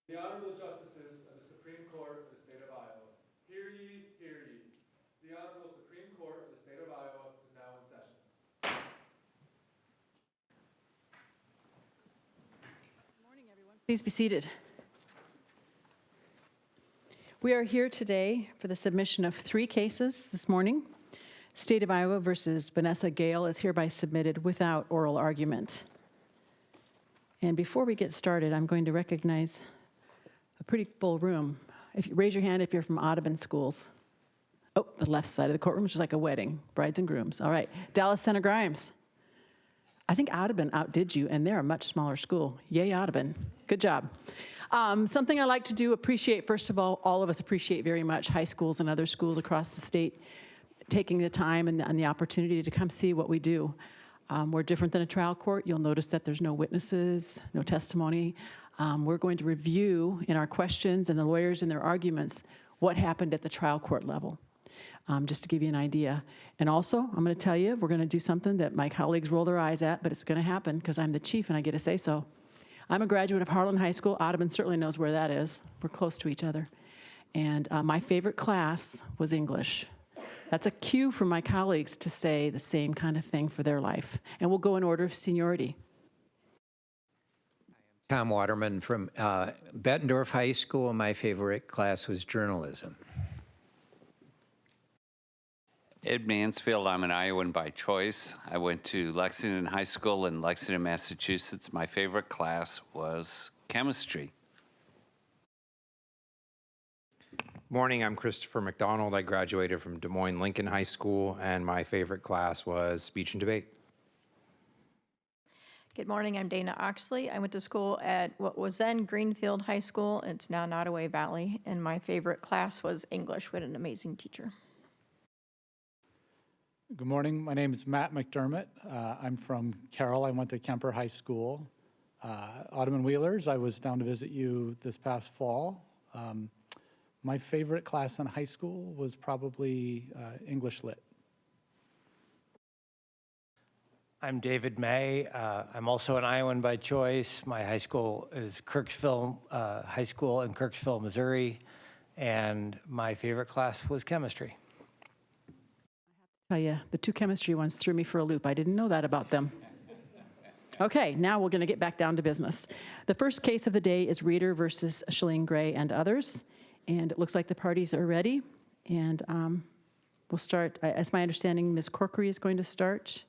The Honorable Justices of the Supreme Court of the State of Iowa. Hear ye, hear ye. The Honorable Supreme Court of the State of Iowa is now in session. Good morning, everyone. Please be seated. We are here today for the submission of 3 cases this morning. State of Iowa versus Vanessa Gale is hereby submitted without oral argument. And before we get started, I'm going to recognize a pretty full room. If you raise your hand if you're from Audubon schools. Oh, the left side of the courtroom, which is like a wedding, brides and grooms. All right, Dallas Center Grimes. I think Audubon outdid you, and they're a much smaller school. Yay, Audubon. Good job. Something I like to do, appreciate, first of all of us appreciate very much high schools and other schools across the state taking the time and the opportunity to come see what we do. We're different than a trial court. You'll notice that there's no witnesses, no testimony. We're going to review in our questions and the lawyers in their arguments what happened at the trial court level, just to give you an idea. And also, I'm going to tell you, we're going to do something that my colleagues roll their eyes at, but it's going to happen because I'm the chief and I get to say so. I'm a graduate of Harlan High School. Audubon certainly knows where that is. We're close to each other. And my favorite class was English. That's a cue for my colleagues to say the same kind of thing for their life. And we'll go in order of seniority. Tom Waterman from Bettendorf High School. My favorite class was journalism. Ed Mansfield, I'm an Iowan by choice. I went to Lexington High School in Lexington, Massachusetts. My favorite class was chemistry. Morning, I'm Christopher McDonald. I graduated from Des Moines Lincoln High School, and my favorite class was speech and debate. Good morning, I'm Dana Oxley. I went to school at what was then Greenfield High School. It's now Nottoway Valley, and my favorite class was English. We had an amazing teacher. Good morning. My name is Matt McDermott. I'm from Carroll. I went to Kemper High School. Audubon Wheelers, I was down to visit you this past fall. My favorite class in high school was probably English Lit. I'm David May. I'm also an Iowan by choice. My high school is Kirksville High School in Kirksville, Missouri, and my favorite class was chemistry. Tell you, the 2 chemistry ones threw me for a loop. I didn't know that about them. Okay, now we're going to get back down to business. The first case of the day is Rheeder versus Shalene Gray and others. And it looks like the parties are ready. And we'll start, as my understanding, Ms. Corkery is going to start.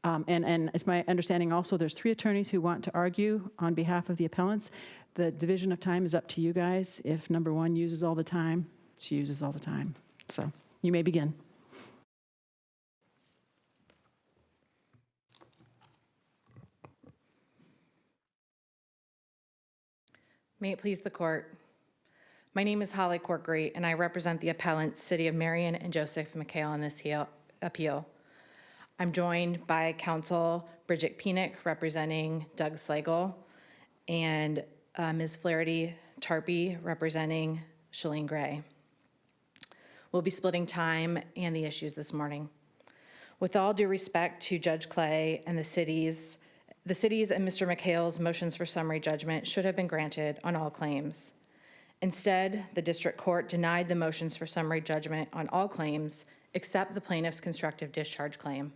And as my understanding also, there's 3 attorneys who want to argue on behalf of the appellants. The division of time is up to you guys. If number 1 uses all the time, she uses all the time. So you may begin. May it please the court. My name is Holly Corkery, and I represent the appellants, City of Marion and Joseph McHale, in this appeal. I'm joined by counsel Bridget Penick, representing Doug Slaggel, and Ms. Flaherty-Tarpey, representing Shalene Gray. We'll be splitting time and the issues this morning. With all due respect to Judge Clay and the city's and Mr. McHale's motions for summary judgment should have been granted on all claims. Instead, the district court denied the motions for summary judgment on all claims except the plaintiff's constructive discharge claim.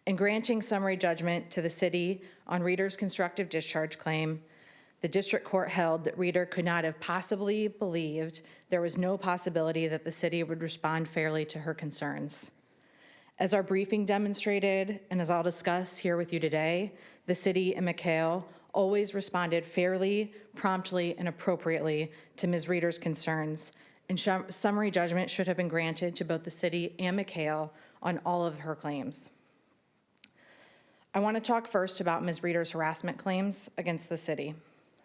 In granting summary judgment to the city on Rheeder's constructive discharge claim, the district court held that Rheeder could not have possibly believed there was no possibility that the city would respond fairly to her concerns. As our briefing demonstrated, and as I'll discuss here with you today, the city and McHale always responded fairly, promptly, and appropriately to Ms. Rheeder's concerns, and summary judgment should have been granted to both the city and McHale on all of her claims. I want to talk first about Ms. Rheeder's harassment claims against the city.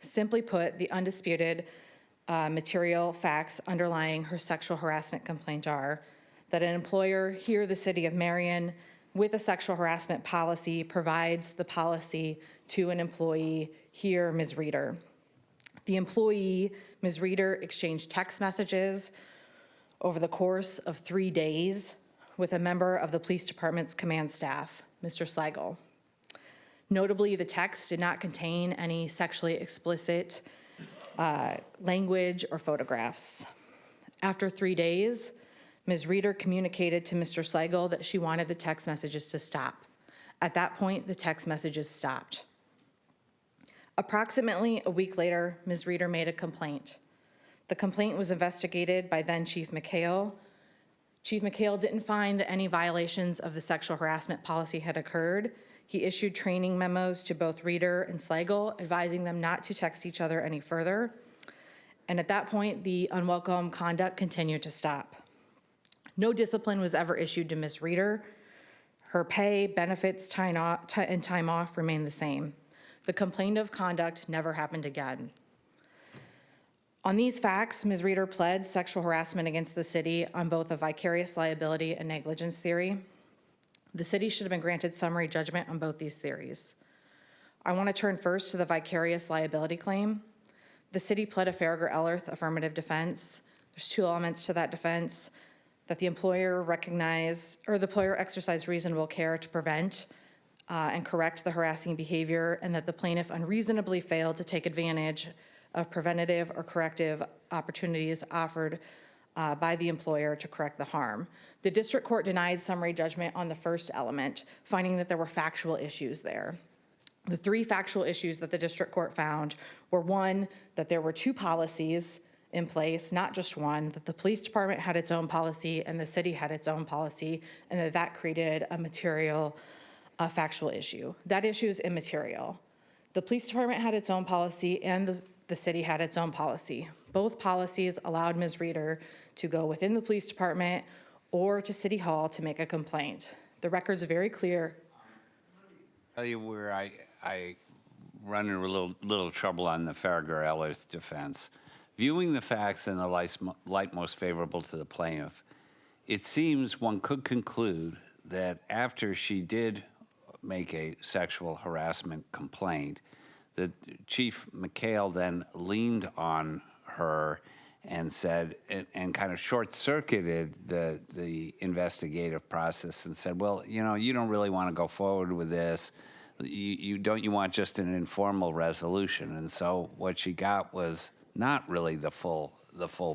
Simply put, the undisputed material facts underlying her sexual harassment complaint are that an employer, here the City of Marion, with a sexual harassment policy provides the policy to an employee, here Ms. Rheeder. The employee, Ms. Rheeder, exchanged text messages over the course of 3 days with a member of the police department's command staff, Mr. Slaggel. Notably, the text did not contain any sexually explicit language, or photographs. After 3 days, Ms. Rheeder communicated to Mr. Slaggel that she wanted the text messages to stop. At that point, the text messages stopped. Approximately a week later, Ms. Rheeder made a complaint. The complaint was investigated by then Chief McHale. Chief McHale didn't find that any violations of the sexual harassment policy had occurred. He issued training memos to both Rheeder and Slaggel, advising them not to text each other any further. And at that point, the unwelcome conduct continued to stop. No discipline was ever issued to Ms. Rheeder. Her pay, benefits, and time off remained the same. The complaint of conduct never happened again. On these facts, Ms. Rheeder pled sexual harassment against the city on both a vicarious liability and negligence theory. The city should have been granted summary judgment on both these theories. I want to turn first to the vicarious liability claim. The city pled a Farragher-Ellerth affirmative defense. There's two elements to that defense: that the employer exercised reasonable care to prevent and correct the harassing behavior, and that the plaintiff unreasonably failed to take advantage of preventative or corrective opportunities offered by the employer to correct the harm. The district court denied summary judgment on the first element, finding that there were factual issues there. The three factual issues that the district court found were: one, that there were two policies in place, not just one, that the police department had its own policy and the city had its own policy, and that created a material factual issue. That issue is immaterial. The police department had its own policy and the city had its own policy. Both policies allowed Ms. Rheeder to go within the police department or to City Hall to make a complaint. The record's very clear. Tell you where I run into a little trouble on the Farragher-Ellerth defense. Viewing the facts in the light most favorable to the plaintiff, it seems one could conclude that after she did make a sexual harassment complaint, that Chief McHale then leaned on her and said, and kind of short-circuited the investigative process and said, well, you know, you don't really want to go forward with this. You want just an informal resolution. And so what she got was not really the full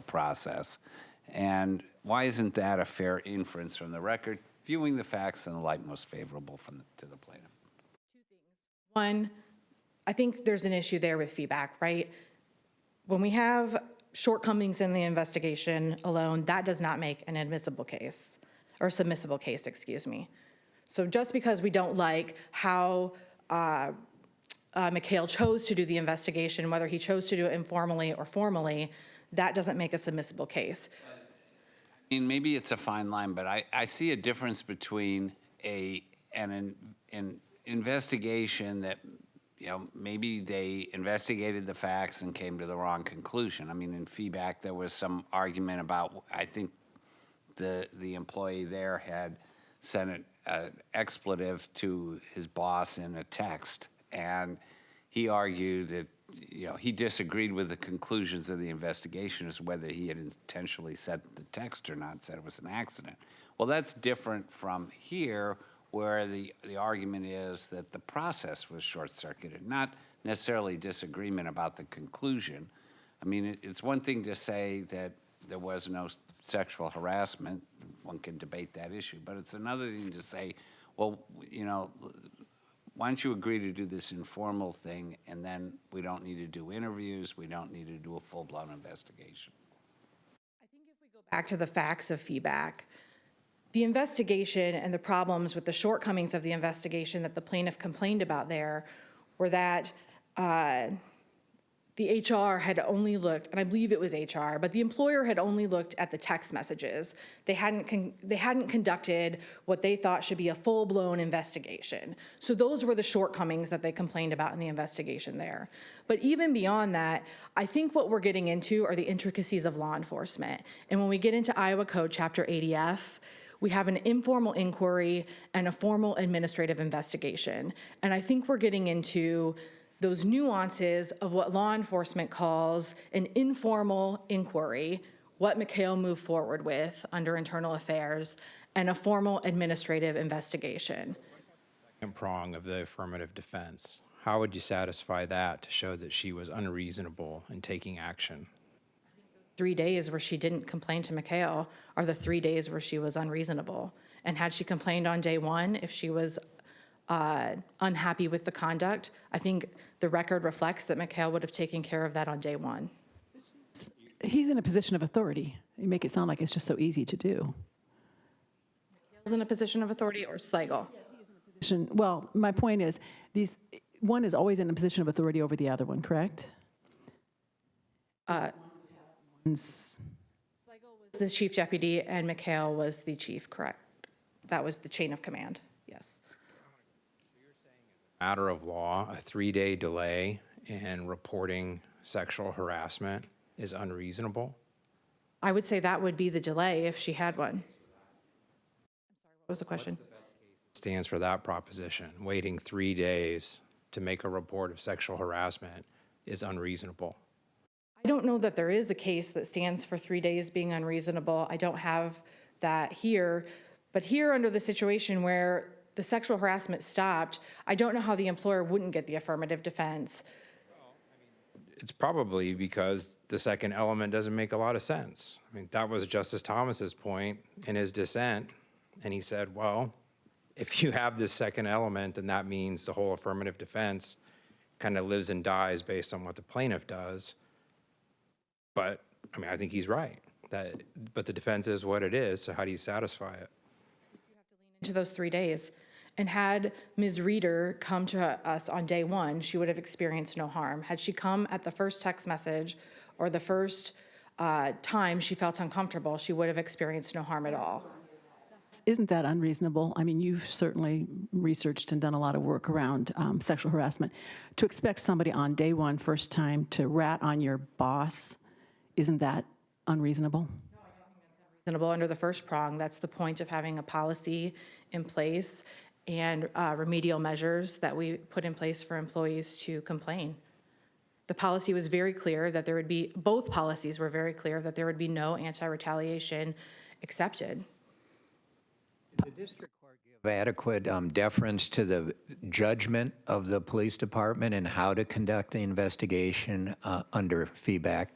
process. And why isn't that a fair inference from the record, viewing the facts in the light most favorable to the plaintiff? One, I think there's an issue there with feedback, right? When we have shortcomings in the investigation alone, that does not make an admissible case, or submissible case, excuse me. So just because we don't like how McHale chose to do the investigation, whether he chose to do it informally or formally, that doesn't make a submissible case. I mean, maybe it's a fine line, but I see a difference between an investigation that, you know, maybe they investigated the facts and came to the wrong conclusion. I mean, in feedback, there was some argument about, I think the employee there had sent an expletive to his boss in a text, and he argued that, you know, he disagreed with the conclusions of the investigation as whether he had intentionally sent the text or not, said it was an accident. Well, that's different from here, where the argument is that the process was short-circuited, not necessarily disagreement about the conclusion. I mean, it's one thing to say that there was no sexual harassment. One can debate that issue. But it's another thing to say, well, you know, why don't you agree to do this informal thing, and then we don't need to do interviews, we don't need to do a full-blown investigation. I think if we go back to the facts of feedback, the investigation and the problems with the shortcomings of the investigation that the plaintiff complained about there were that the HR had only looked, and I believe it was HR, but the employer had only looked at the text messages. They hadn't conducted what they thought should be a full-blown investigation. So those were the shortcomings that they complained about in the investigation there. But even beyond that, I think what we're getting into are the intricacies of law enforcement. And when we get into Iowa Code Chapter 80F, we have an informal inquiry and a formal administrative investigation. And I think we're getting into those nuances of what law enforcement calls an informal inquiry, what McHale moved forward with under internal affairs, and a formal administrative investigation. Second prong of the affirmative defense. How would you satisfy that to show that she was unreasonable in taking action? 3 days where she didn't complain to McHale are the 3 days where she was unreasonable. And had she complained on day one, if she was unhappy with the conduct, I think the record reflects that McHale would have taken care of that on day one. He's in a position of authority. You make it sound like it's just so easy to do. Was in a position of authority or Slaggel? Well, my point is, one is always in a position of authority over the other one, correct? Was the chief deputy and McHale was the chief, correct? That was the chain of command, yes. Matter of law, a 3-day delay in reporting sexual harassment is unreasonable? I would say that would be the delay if she had one. I'm sorry, what was the question? Stands for that proposition. Waiting 3 days to make a report of sexual harassment is unreasonable. I don't know that there is a case that stands for 3 days being unreasonable. I don't have that here. But here, under the situation where the sexual harassment stopped, I don't know how the employer wouldn't get the affirmative defense. It's probably because the second element doesn't make a lot of sense. I mean, that was Justice Thomas's point in his dissent. And he said, well, if you have this second element, then that means the whole affirmative defense kind of lives and dies based on what the plaintiff does. But, I mean, I think he's right. But the defense is what it is, so how do you satisfy it? Into those 3 days. And had Ms. Rheeder come to us on day one, she would have experienced no harm. Had she come at the first text message or the first time she felt uncomfortable, she would have experienced no harm at all. Isn't that unreasonable? I mean, you've certainly researched and done a lot of work around sexual harassment. To expect somebody on day one, first time, to rat on your boss, isn't that unreasonable? Reasonable under the first prong. That's the point of having a policy in place and remedial measures that we put in place for employees to complain. The policy was very clear that there would be, both policies were very clear that there would be no anti-retaliation accepted. Did the district court give adequate deference to the judgment of the police department and how to conduct the investigation under feedback?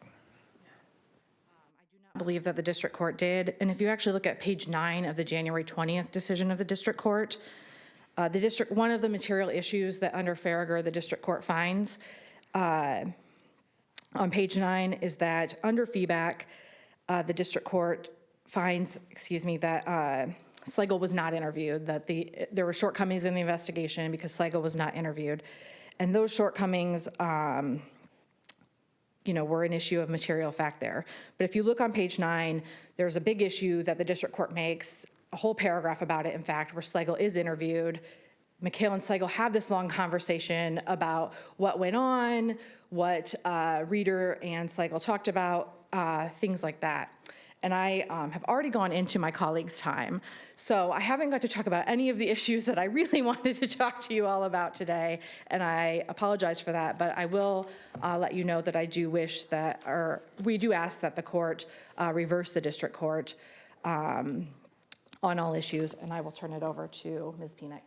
I believe that the district court did. And if you actually look at page 9 of the January 20th decision of the district court, one of the material issues that under Farragher the district court finds on page 9 is that under feedback, the district court finds, that Slaggel was not interviewed, that there were shortcomings in the investigation because Slaggel was not interviewed. And those shortcomings were an issue of material fact there. But if you look on page 9, there's a big issue that the district court makes, a whole paragraph about it, in fact, where Slaggel is interviewed. McHale and Slaggel have this long conversation about what went on, what Rheeder and Slaggel talked about, things like that. And I have already gone into my colleagues' time, so I haven't got to talk about any of the issues that I really wanted to talk to you all about today, and I apologize for that, but I will let you know that I do wish that, or we do ask that the court reverse the district court on all issues, and I will turn it over to Ms. Penick.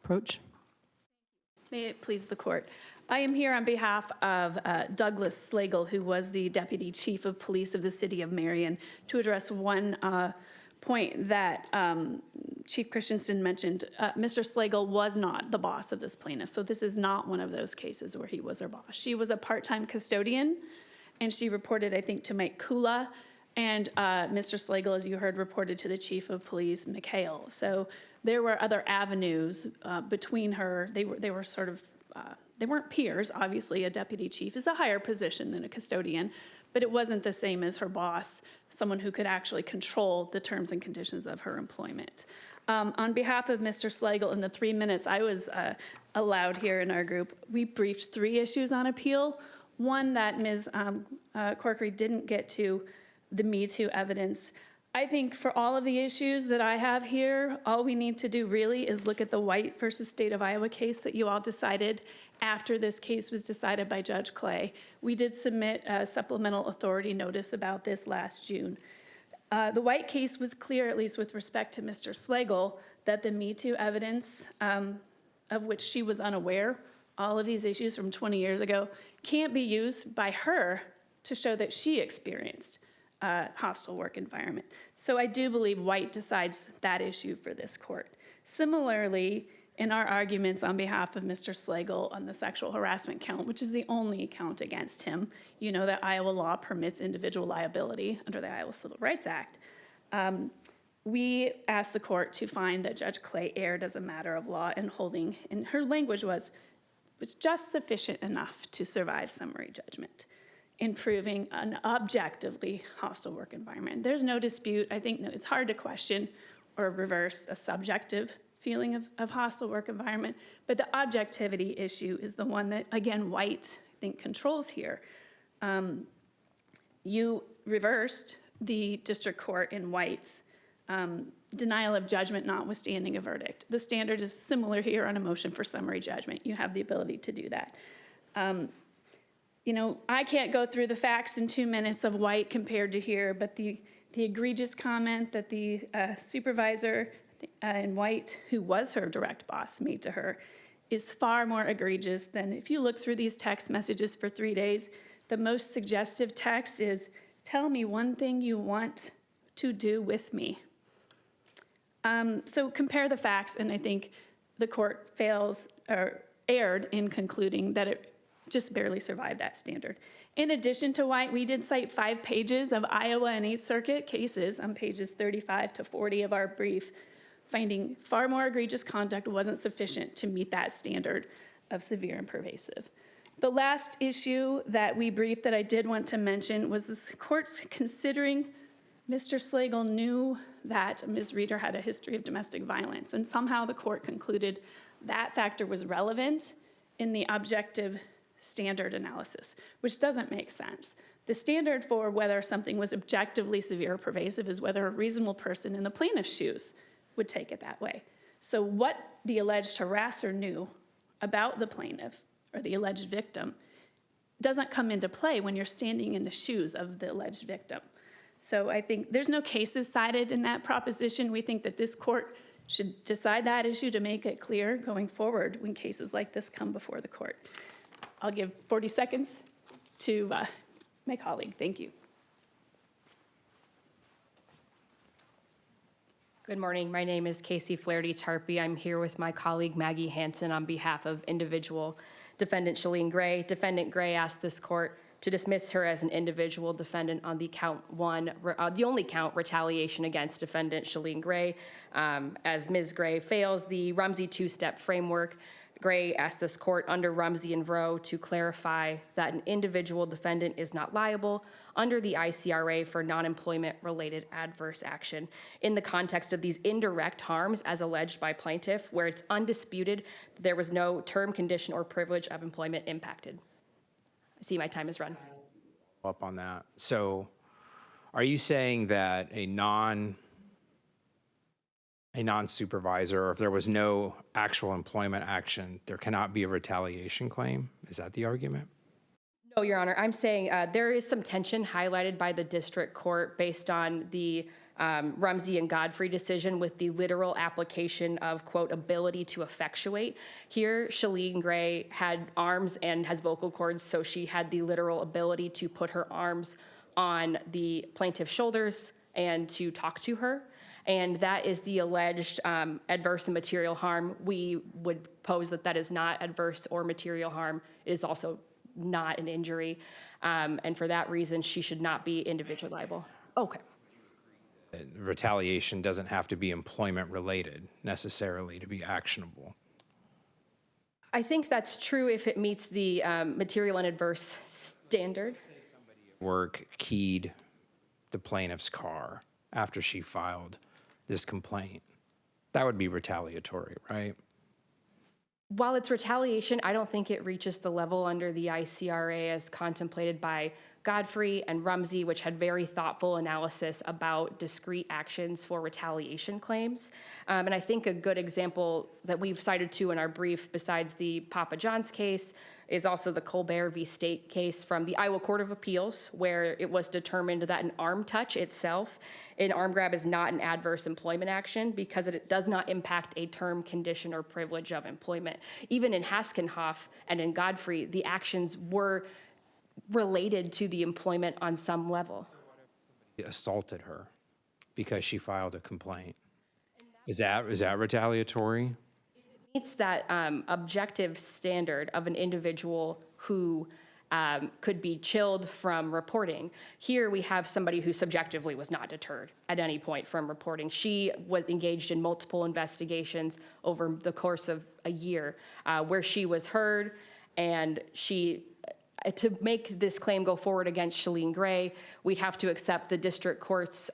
Approach. May it please the court. I am here on behalf of Douglas Slaggel, who was the Deputy Chief of Police of the City of Marion, to address one point that Chief Christensen mentioned. Mr. Slaggel was not the boss of this plaintiff, so this is not one of those cases where he was her boss. She was a part-time custodian, and she reported, I think, to Mike Kula, and Mr. Slaggel, as you heard, reported to the Chief of Police, McHale. So there were other avenues between her. They were sort of, they weren't peers. Obviously, a deputy chief is a higher position than a custodian, but it wasn't the same as her boss, someone who could actually control the terms and conditions of her employment. On behalf of Mr. Slaggel, in the 3 minutes I was allowed here in our group, we briefed 3 issues on appeal. One that Ms. Corkery didn't get to, the Me Too evidence. I think for all of the issues that I have here, all we need to do really is look at the White versus State of Iowa case that you all decided after this case was decided by Judge Clay. We did submit a supplemental authority notice about this last June. The White case was clear, at least with respect to Mr. Slaggel, that the Me Too evidence, of which she was unaware, all of these issues from 20 years ago, can't be used by her to show that she experienced a hostile work environment. So I do believe White decides that issue for this court. Similarly, in our arguments on behalf of Mr. Slaggel on the sexual harassment count, which is the only count against him, you know that Iowa law permits individual liability under the Iowa Civil Rights Act. We asked the court to find that Judge Clay erred as a matter of law in holding, and her language was just sufficient enough to survive summary judgment in proving an objectively hostile work environment. There's no dispute. I think it's hard to question or reverse a subjective feeling of hostile work environment, but the objectivity issue is the one that, again, White, I think, controls here. You reversed the district court in White's denial of judgment notwithstanding a verdict. The standard is similar here on a motion for summary judgment. You have the ability to do that. I can't go through the facts in 2 minutes of White compared to here, but the egregious comment that the supervisor in White, who was her direct boss, made to her is far more egregious than if you look through these text messages for 3 days. The most suggestive text is, "Tell me one thing you want to do with me." So compare the facts, and I think the court erred in concluding that it just barely survived that standard. In addition to White, we did cite 5 pages of Iowa and 8th Circuit cases on pages 35 to 40 of our brief, finding far more egregious conduct wasn't sufficient to meet that standard of severe and pervasive. The last issue that we briefed that I did want to mention was this court's considering Mr. Slaggel knew that Ms. Rheeder had a history of domestic violence, and somehow the court concluded that factor was relevant in the objective standard analysis, which doesn't make sense. The standard for whether something was objectively severe or pervasive is whether a reasonable person in the plaintiff's shoes would take it that way. So what the alleged harasser knew about the plaintiff or the alleged victim doesn't come into play when you're standing in the shoes of the alleged victim. So I think there's no cases cited in that proposition. We think that this court should decide that issue to make it clear going forward when cases like this come before the court. I'll give 40 seconds to my colleague. Thank you. Good morning. My name is Kacy Flaherty-Tarpey. I'm here with my colleague Maggie Hansen on behalf of individual defendant Shalene Gray. Defendant Gray asked this court to dismiss her as an individual defendant on the count 1, the only count, retaliation against defendant Shalene Gray. As Ms. Gray fails the Rumsey two-step framework, Gray asked this court under Rumsey and Vroe to clarify that an individual defendant is not liable under the ICRA for non-employment related adverse action in the context of these indirect harms as alleged by plaintiff, where it's undisputed that there was no term, condition, or privilege of employment impacted. I see my time has run. Up on that. So are you saying that a non-supervisor, or if there was no actual employment action, there cannot be a retaliation claim? Is that the argument? No, Your Honor. I'm saying there is some tension highlighted by the district court based on the Rumsey and Godfrey decision with the literal application of, quote, ability to effectuate. Here, Shalene Gray had arms and has vocal cords, so she had the literal ability to put her arms on the plaintiff's shoulders and to talk to her. And that is the alleged adverse and material harm. We would pose that that is not adverse or material harm. It is also not an injury. And for that reason, she should not be individually liable. Okay. Retaliation doesn't have to be employment related necessarily to be actionable. I think that's true if it meets the material and adverse standard. Work keyed the plaintiff's car after she filed this complaint. That would be retaliatory, right? While it's retaliation, I don't think it reaches the level under the ICRA as contemplated by Godfrey and Rumsey, which had very thoughtful analysis about discrete actions for retaliation claims. And I think a good example that we've cited to in our brief, besides the Papa John's case, is also the Colbert v. State case from the Iowa Court of Appeals, where it was determined that an arm touch itself, an arm grab, is not an adverse employment action because it does not impact a term, condition, or privilege of employment. Even in Haskenhoff and in Godfrey, the actions were related to the employment on some level. He assaulted her because she filed a complaint. Is that retaliatory? Meets that objective standard of an individual who could be chilled from reporting. Here we have somebody who subjectively was not deterred at any point from reporting. She was engaged in multiple investigations over the course of a year where she was heard, and to make this claim go forward against Shalene Gray, we'd have to accept the district court's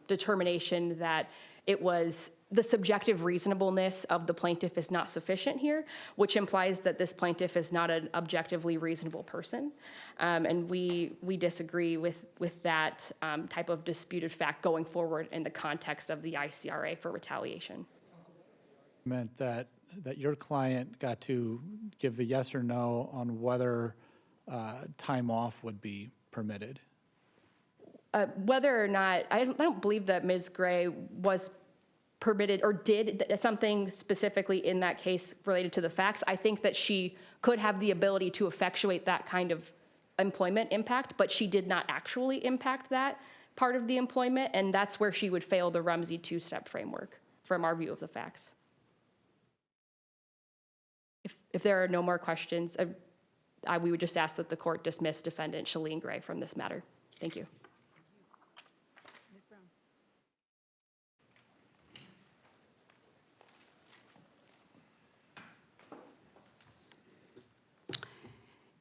determination that it was the subjective reasonableness of the plaintiff is not sufficient here, which implies that this plaintiff is not an objectively reasonable person. And we disagree with that type of disputed fact going forward in the context of the ICRA for retaliation. Meant that your client got to give the yes or no on whether time off would be permitted. Whether or not, I don't believe that Ms. Gray was permitted or did something specifically in that case related to the facts. I think that she could have the ability to effectuate that kind of employment impact, but she did not actually impact that part of the employment, and that's where she would fail the Rumsey two-step framework from our view of the facts. If there are no more questions, we would just ask that the court dismiss defendant Shalene Gray from this matter. Thank you.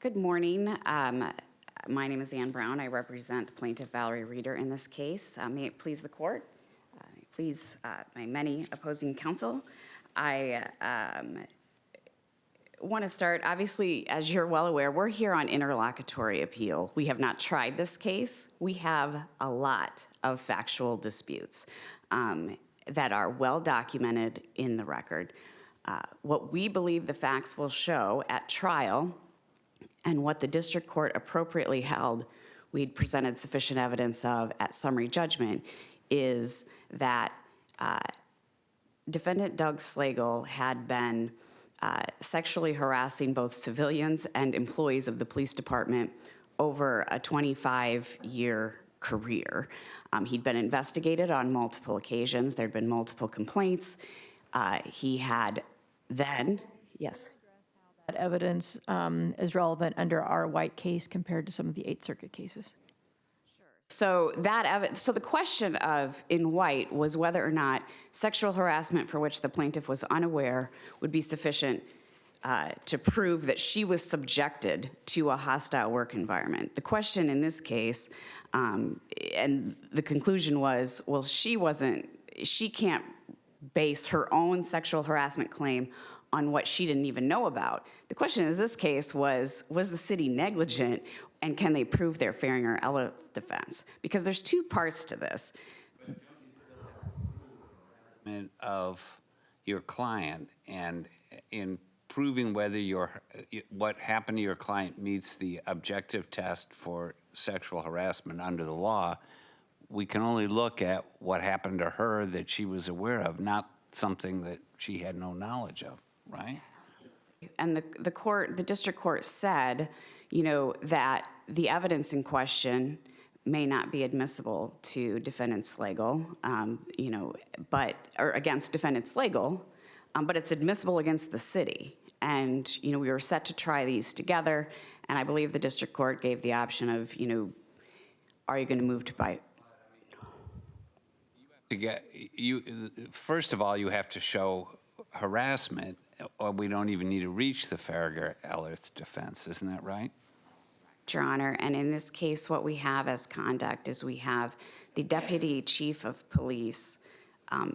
Good morning. My name is Ann Brown. I represent the plaintiff Valerie Rheeder in this case. May it please the court, please my many opposing counsel. I want to start, obviously, as you're well aware, we're here on interlocutory appeal. We have not tried this case. We have a lot of factual disputes that are well documented in the record. What we believe the facts will show at trial and what the district court appropriately held we'd presented sufficient evidence of at summary judgment is that defendant Doug Slaggel had been sexually harassing both civilians and employees of the police department over a 25-year career. He'd been investigated on multiple occasions. There'd been multiple complaints. He had then, yes. That evidence is relevant under our White case compared to some of the Eighth Circuit cases. So the question of in White was whether or not sexual harassment for which the plaintiff was unaware would be sufficient to prove that she was subjected to a hostile work environment. The question in this case, and the conclusion was, well, she can't base her own sexual harassment claim on what she didn't even know about. The question in this case was the city negligent, and can they prove their Fahringer Ella defense? Because there's two parts to this. Of your client, and in proving whether what happened to your client meets the objective test for sexual harassment under the law, we can only look at what happened to her that she was aware of, not something that she had no knowledge of, right? And the district court said, that the evidence in question may not be admissible to defendant Slaggel, or against defendant Slaggel, but it's admissible against the city. And, we were set to try these together, and I believe the district court gave the option of, are you going to move to by? First of all, you have to show harassment, or we don't even need to reach the Fahringer Ella defense. Isn't that right? Your Honor, and in this case, what we have as conduct is we have the deputy chief of police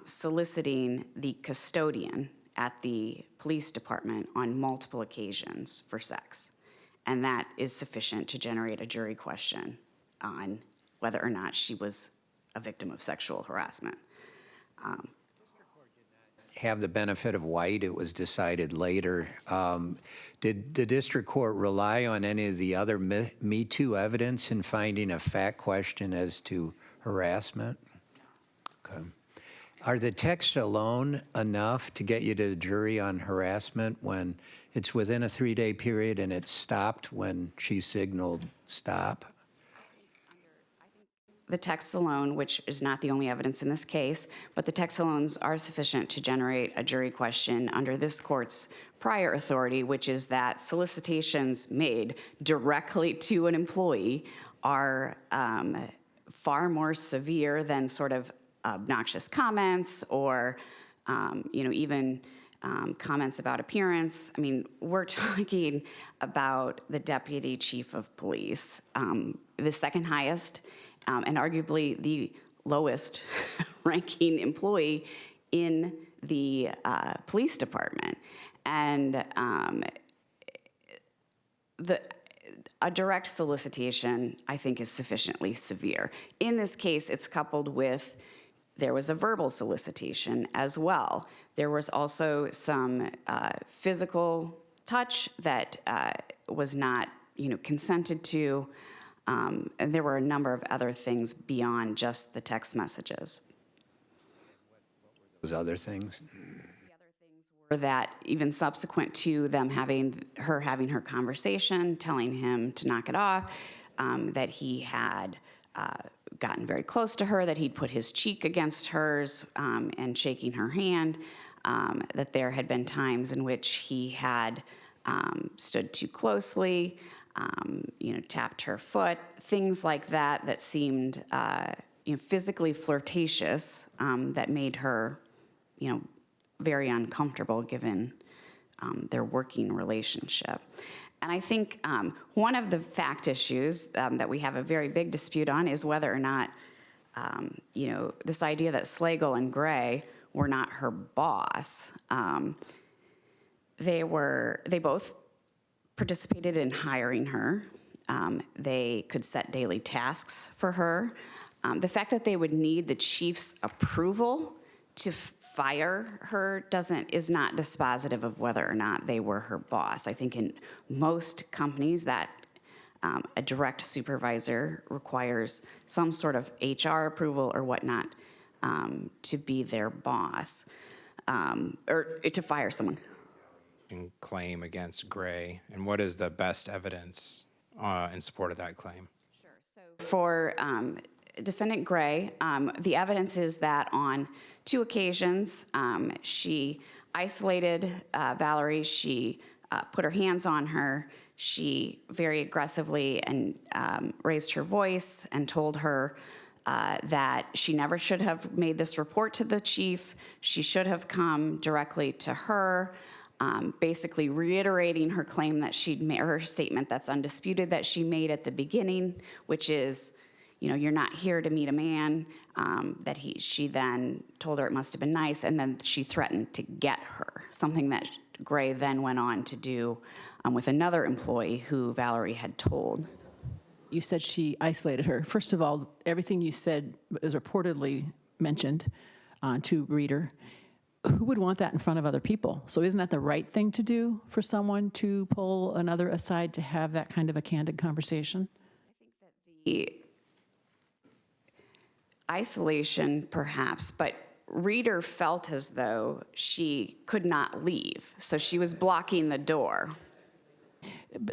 soliciting the custodian at the police department on multiple occasions for sex. and that is sufficient to generate a jury question on whether or not she was a victim of sexual harassment. Have the benefit of White, it was decided later. Did the district court rely on any of the other Me Too evidence in finding a fact question as to harassment? Okay. Are the texts alone enough to get you to the jury on harassment when it's within a 3-day period and it stopped when she signaled stop? The texts alone, which is not the only evidence in this case, but the texts alone are sufficient to generate a jury question under this court's prior authority, which is that solicitations made directly to an employee are far more severe than sort of obnoxious comments or, even comments about appearance. I mean, we're talking about the deputy chief of police, the second highest and arguably the lowest ranking employee in the police department. And a direct solicitation, I think, is sufficiently severe. In this case, it's coupled with, there was a verbal solicitation as well. There was also some physical touch that was not, consented to. And there were a number of other things beyond just the text messages. Those other things? The other things were that even subsequent to them having her conversation, telling him to knock it off, that he had gotten very close to her, that he'd put his cheek against hers and shaking her hand, that there had been times in which he had stood too closely, tapped her foot, things like that that seemed, physically flirtatious, that made her, very uncomfortable given their working relationship. And I think one of the fact issues that we have a very big dispute on is whether or not, this idea that Slaggel and Gray were not her boss. They both participated in hiring her. They could set daily tasks for her. The fact that they would need the chief's approval to fire her is not dispositive of whether or not they were her boss. I think in most companies that a direct supervisor requires some sort of HR approval or whatnot to be their boss or to fire someone. Claim against Gray, and what is the best evidence in support of that claim? Sure. So for Defendant Gray, the evidence is that on 2 occasions she isolated Valerie. She put her hands on her. She very aggressively and raised her voice and told her that she never should have made this report to the chief. She should have come directly to her. Basically reiterating her claim that she'd made, or her statement that's undisputed that she made at the beginning, which is, you're not here to meet a man, she then told her it must have been nice, and then she threatened to get her, something that Gray then went on to do with another employee who Valerie had told. You said she isolated her. First of all, everything you said is reportedly mentioned to Rheeder. Who would want that in front of other people? So isn't that the right thing to do for someone to pull another aside to have that kind of a candid conversation? I think that the isolation, perhaps, but Rheeder felt as though she could not leave, so she was blocking the door.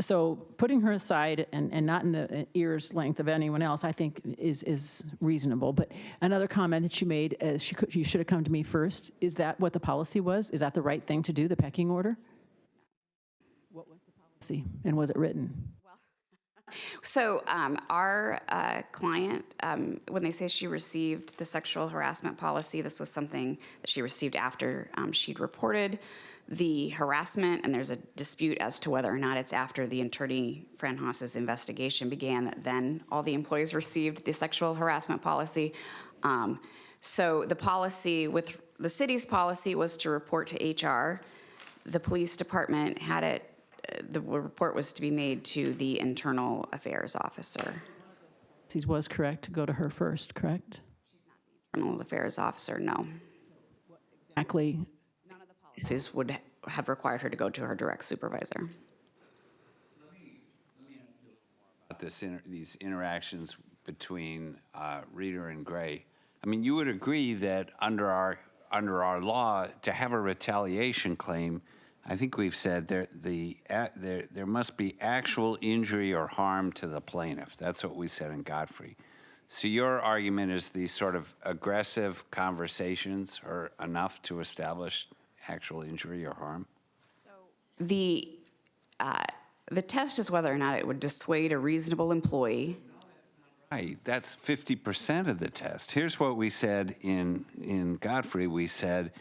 So putting her aside and not in the ear's length of anyone else, I think is reasonable. But another comment that you made, you should have come to me first. Is that what the policy was? Is that the right thing to do, the pecking order? What was the policy, and was it written? So our client, when they say she received the sexual harassment policy, this was something that she received after she'd reported the harassment, and there's a dispute as to whether or not it's after the attorney Franhaus's investigation began that then all the employees received the sexual harassment policy. So the policy with the city's policy was to report to HR. The police department had it the report was to be made to the internal affairs officer. He was correct to go to her first, correct? Internal affairs officer, no. Exactly. Policies would have required her to go to her direct supervisor. About these interactions between Rheeder and Gray. I mean, you would agree that under our law, to have a retaliation claim, I think we've said there must be actual injury or harm to the plaintiff. That's what we said in Godfrey. So your argument is these sort of aggressive conversations are enough to establish actual injury or harm? The test is whether or not it would dissuade a reasonable employee. Right, that's 50% of the test. Here's what we said in Godfrey. We said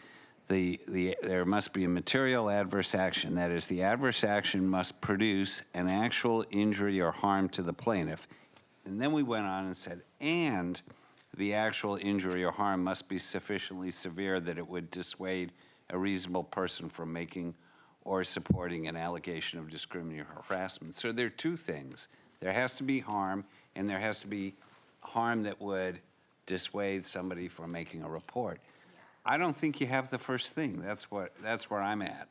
there must be a material adverse action. That is, the adverse action must produce an actual injury or harm to the plaintiff. And then we went on and said, and the actual injury or harm must be sufficiently severe that it would dissuade a reasonable person from making or supporting an allegation of discriminatory harassment. So there are two things. There has to be harm, and there has to be harm that would dissuade somebody from making a report. I don't think you have the first thing. That's where I'm at.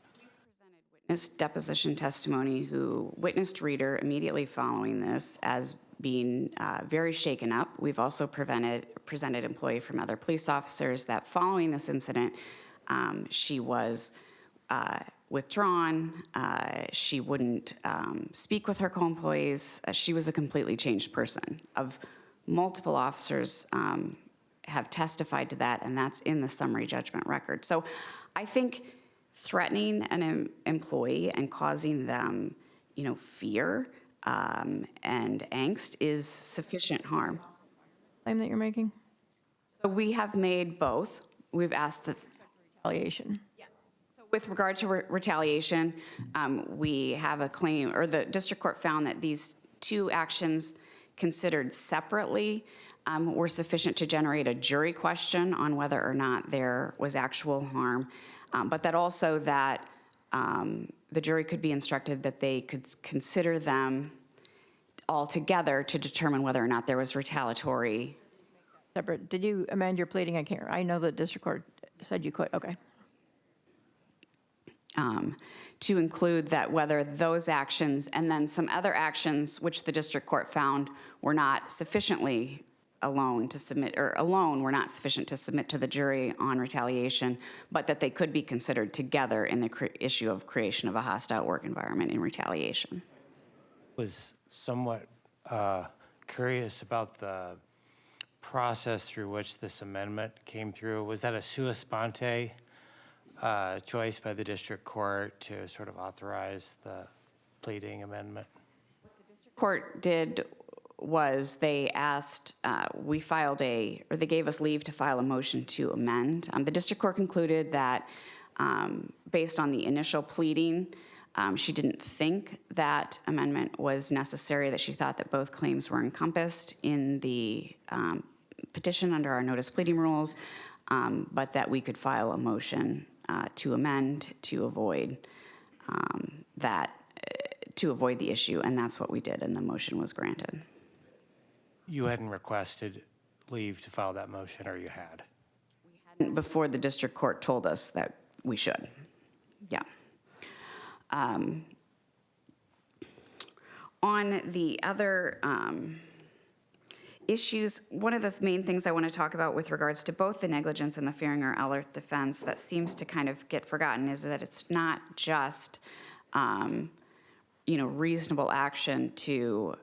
Witness deposition testimony who witnessed Rheeder immediately following this as being very shaken up. We've also presented employee from other police officers that following this incident, she was withdrawn. She wouldn't speak with her co-employees. She was a completely changed person. Of multiple officers have testified to that, and that's in the summary judgment record. So I think threatening an employee and causing them, fear and angst is sufficient harm. Claim that you're making? So we have made both. We've asked that. Retaliation. With regard to retaliation, we have a claim, or the district court found that these two actions considered separately were sufficient to generate a jury question on whether or not there was actual harm, but that also that the jury could be instructed that they could consider them all together to determine whether or not there was retaliatory. Separate. Did you amend your pleading? I know the district court said you could. Okay. To include that whether those actions and then some other actions which the district court found were not sufficiently alone were not sufficient to submit to the jury on retaliation, but that they could be considered together in the issue of creation of a hostile work environment in retaliation. Was somewhat curious about the process through which this amendment came through. Was that a sua sponte choice by the district court to sort of authorize the pleading amendment? What the district court did was they asked, they gave us leave to file a motion to amend. The district court concluded that based on the initial pleading, she didn't think that amendment was necessary, that she thought that both claims were encompassed in the petition under our notice pleading rules, but that we could file a motion to amend to avoid the issue, and that's what we did, and the motion was granted. You hadn't requested leave to file that motion, or you had? We hadn't before the district court told us that we should. Yeah. On the other issues, one of the main things I want to talk about with regards to both the negligence and the Fahringer-Eller defense that seems to kind of get forgotten is that it's not just, reasonable action to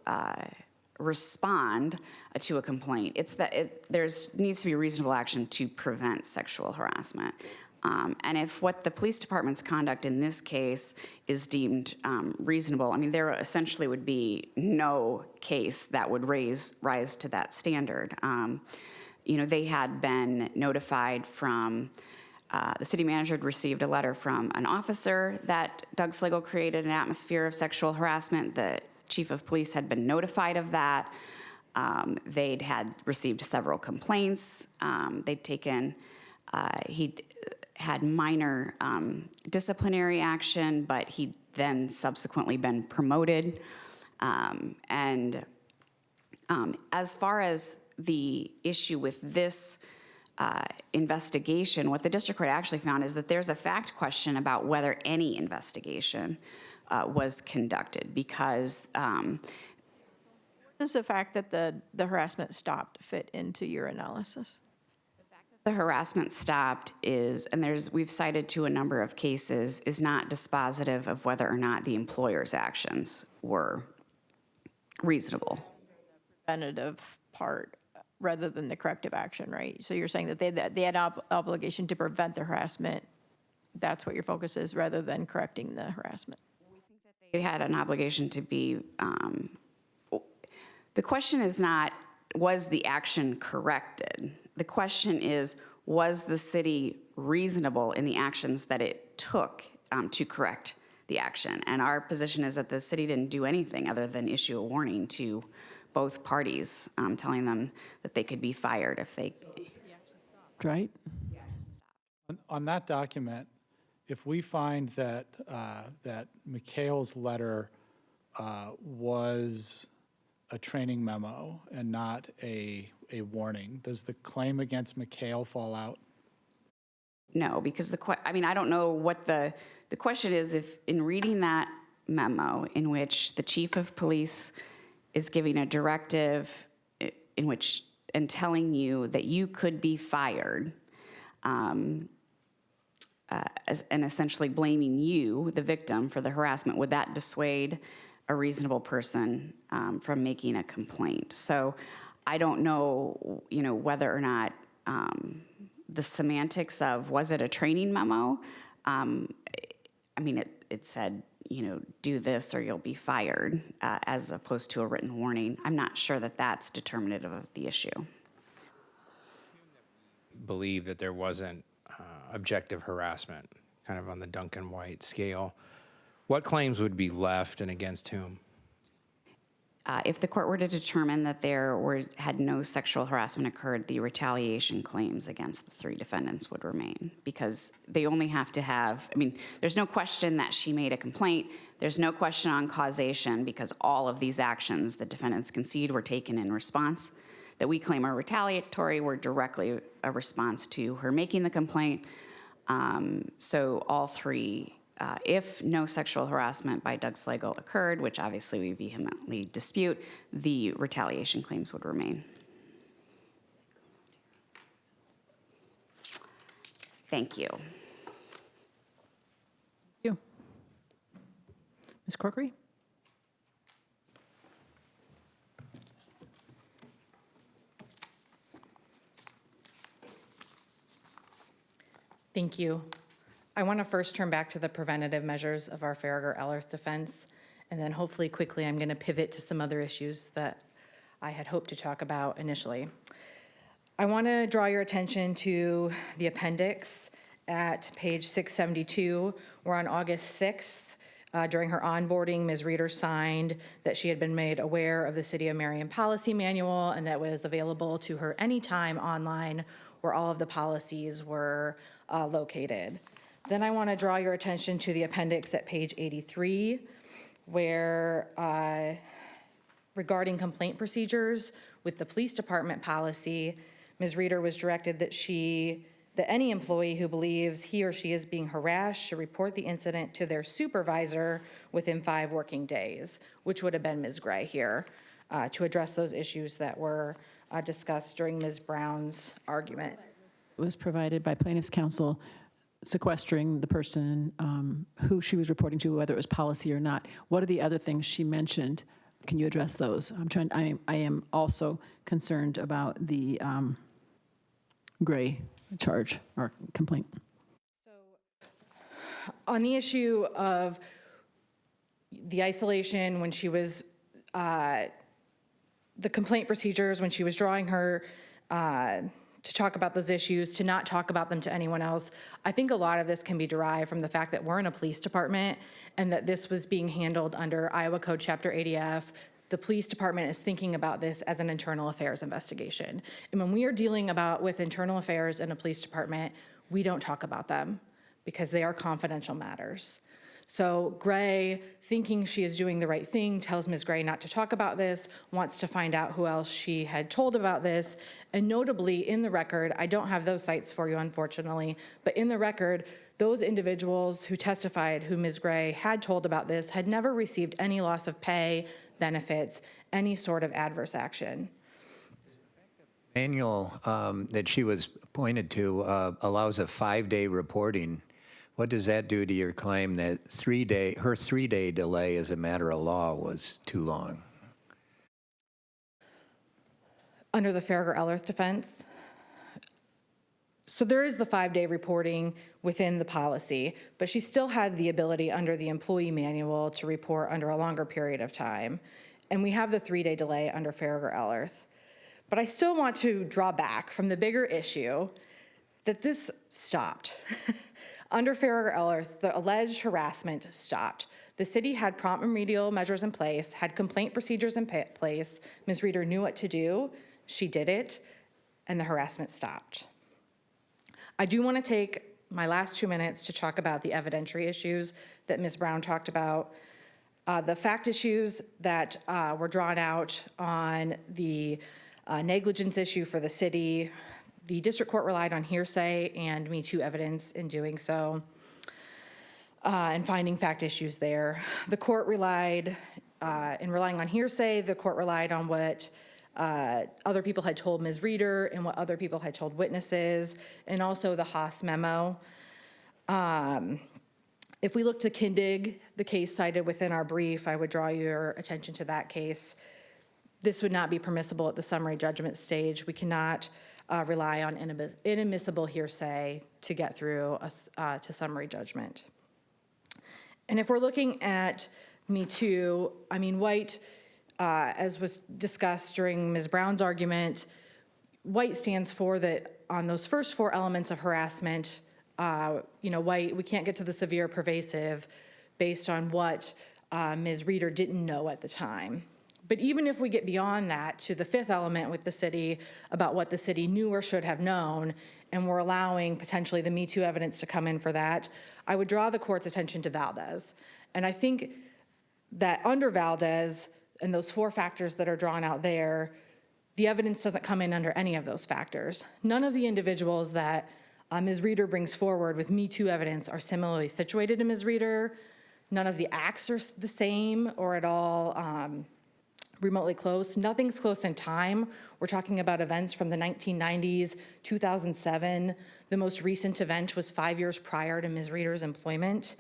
respond to a complaint. It's that there needs to be reasonable action to prevent sexual harassment. And if what the police department's conduct in this case is deemed reasonable, I mean, there essentially would be no case that would rise to that standard. They had been notified from, the city manager had received a letter from an officer that Doug Slaggel created an atmosphere of sexual harassment. The chief of police had been notified of that. They'd had received several complaints. They'd taken, he had minor disciplinary action, but he'd then subsequently been promoted. As far as the issue with this investigation, what the district court actually found is that there's a fact question about whether any investigation was conducted, because Does the fact that the harassment stopped fit into your analysis? the harassment stopped is, and we've cited to a number of cases, is not dispositive of whether or not the employer's actions were reasonable. Preventative part rather than the corrective action, right? So you're saying that they had obligation to prevent the harassment. That's what your focus is, rather than correcting the harassment. They had an obligation to be, the question is not, was the action corrected? The question is, was the city reasonable in the actions that it took to correct the action? And our position is that the city didn't do anything other than issue a warning to both parties, telling them that they could be fired if they... Right? On that document, if we find that, that McHale's letter was a training memo and not a warning, does the claim against McHale fall out? No, because I don't know what the question is. If in reading that memo in which the chief of police is giving a directive in which, and telling you that you could be fired, and essentially blaming you, the victim, for the harassment, would that dissuade a reasonable person from making a complaint? So I don't know, whether or not the semantics of, was it a training memo? It said, do this or you'll be fired, as opposed to a written warning. I'm not sure that that's determinative of the issue. Believe that there wasn't objective harassment, kind of on the Duncan White scale. What claims would be left and against whom? If the court were to determine that had no sexual harassment occurred, the retaliation claims against the three defendants would remain, because they only have to have, there's no question that she made a complaint. There's no question on causation, because all of these actions the defendants concede were taken in response that we claim are retaliatory were directly a response to her making the complaint. So all three, if no sexual harassment by Doug Slaggel occurred, which obviously we vehemently dispute, the retaliation claims would remain. Thank you. Thank you. Ms. Corkery? Thank you. I want to first turn back to the preventative measures of our Farragher-Ellerth defense, and then hopefully quickly I'm going to pivot to some other issues that I had hoped to talk about initially. I want to draw your attention to the appendix at page 672, where on August 6th, during her onboarding, Ms. Rheeder signed that she had been made aware of the City of Marion policy manual and that was available to her anytime online, where all of the policies were located. Then I want to draw your attention to the appendix at page 83, where regarding complaint procedures with the police department policy, Ms. Rheeder was directed that any employee who believes he or she is being harassed should report the incident to their supervisor within 5 working days, which would have been Ms. Gray here, to address those issues that were discussed during Ms. Brown's argument. It was provided by plaintiff's counsel sequestering the person who she was reporting to, whether it was policy or not. What are the other things she mentioned? Can you address those? I am also concerned about the Gray charge or complaint. On the issue of the isolation when she was, the complaint procedures when she was drawing her to talk about those issues, to not talk about them to anyone else, I think a lot of this can be derived from the fact that we're in a police department and that this was being handled under Iowa Code Chapter 80F. The police department is thinking about this as an internal affairs investigation. And when we are dealing with internal affairs in a police department, we don't talk about them because they are confidential matters. So Gray, thinking she is doing the right thing, tells Ms. Gray not to talk about this, wants to find out who else she had told about this. And notably, in the record, I don't have those cites for you, unfortunately, but in the record, those individuals who testified who Ms. Gray had told about this had never received any loss of pay, benefits, any sort of adverse action. Manual that she was pointed to allows a 5-day reporting. What does that do to your claim that her 3-day delay as a matter of law was too long? Under the Farragher-Ellerth defense, so there is the 5-day reporting within the policy, but she still had the ability under the employee manual to report under a longer period of time. And we have the 3-day delay under Farragher-Ellerth. But I still want to draw back from the bigger issue that this stopped. Under Farragher-Ellerth, the alleged harassment stopped. The city had prompt remedial measures in place, had complaint procedures in place. Ms. Rheeder knew what to do. She did it, and the harassment stopped. I do want to take my last 2 minutes to talk about the evidentiary issues that Ms. Brown talked about. The fact issues that were drawn out on the negligence issue for the city. The district court relied on hearsay and Me Too evidence in doing so, and finding fact issues there. The court relied, in relying on hearsay, the court relied on what other people had told Ms. Rheeder and what other people had told witnesses, and also the Haas memo. If we look to Kindig, the case cited within our brief, I would draw your attention to that case. This would not be permissible at the summary judgment stage. We cannot rely on inadmissible hearsay to get through to summary judgment. And if we're looking at Me Too, I mean, White, as was discussed during Ms. Brown's argument, White stands for that on those first 4 elements of harassment, White, we can't get to the severe pervasive based on what Ms. Rheeder didn't know at the time. But even if we get beyond that to the 5th element with the city about what the city knew or should have known, and we're allowing potentially the Me Too evidence to come in for that, I would draw the court's attention to Valdez. And I think that under Valdez and those 4 factors that are drawn out there, the evidence doesn't come in under any of those factors. None of the individuals that Ms. Rheeder brings forward with Me Too evidence are similarly situated to Ms. Rheeder. None of the acts are the same or at all remotely close. Nothing's close in time. We're talking about events from the 1990s, 2007. The most recent event was 5 years prior to Ms. Rheeder's employment.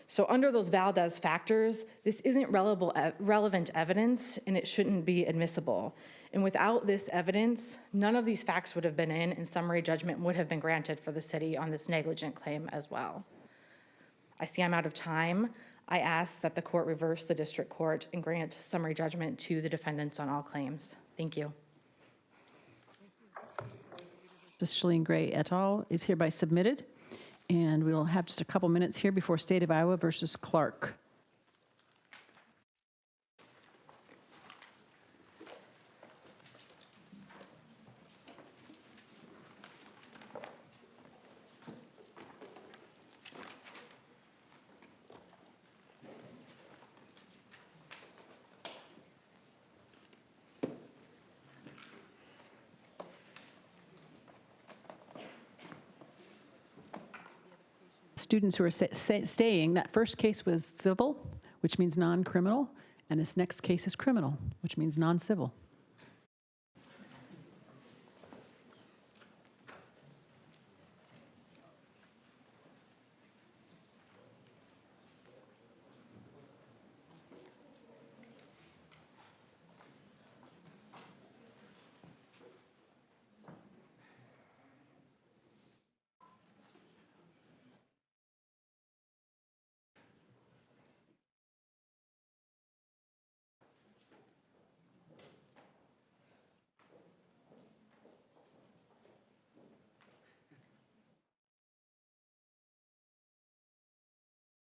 So under those Valdez factors, this isn't relevant evidence, and it shouldn't be admissible. And without this evidence, none of these facts would have been in, and summary judgment would have been granted for the city on this negligent claim as well. I see I'm out of time. I ask that the court reverse the district court and grant summary judgment to the defendants on all claims. Thank you. Justice Shalene Gray et al. Is hereby submitted. And we will have just a couple minutes here before State of Iowa versus Clark. Students who are staying, that first case was civil, which means non-criminal, and this next case is criminal, which means non-civil.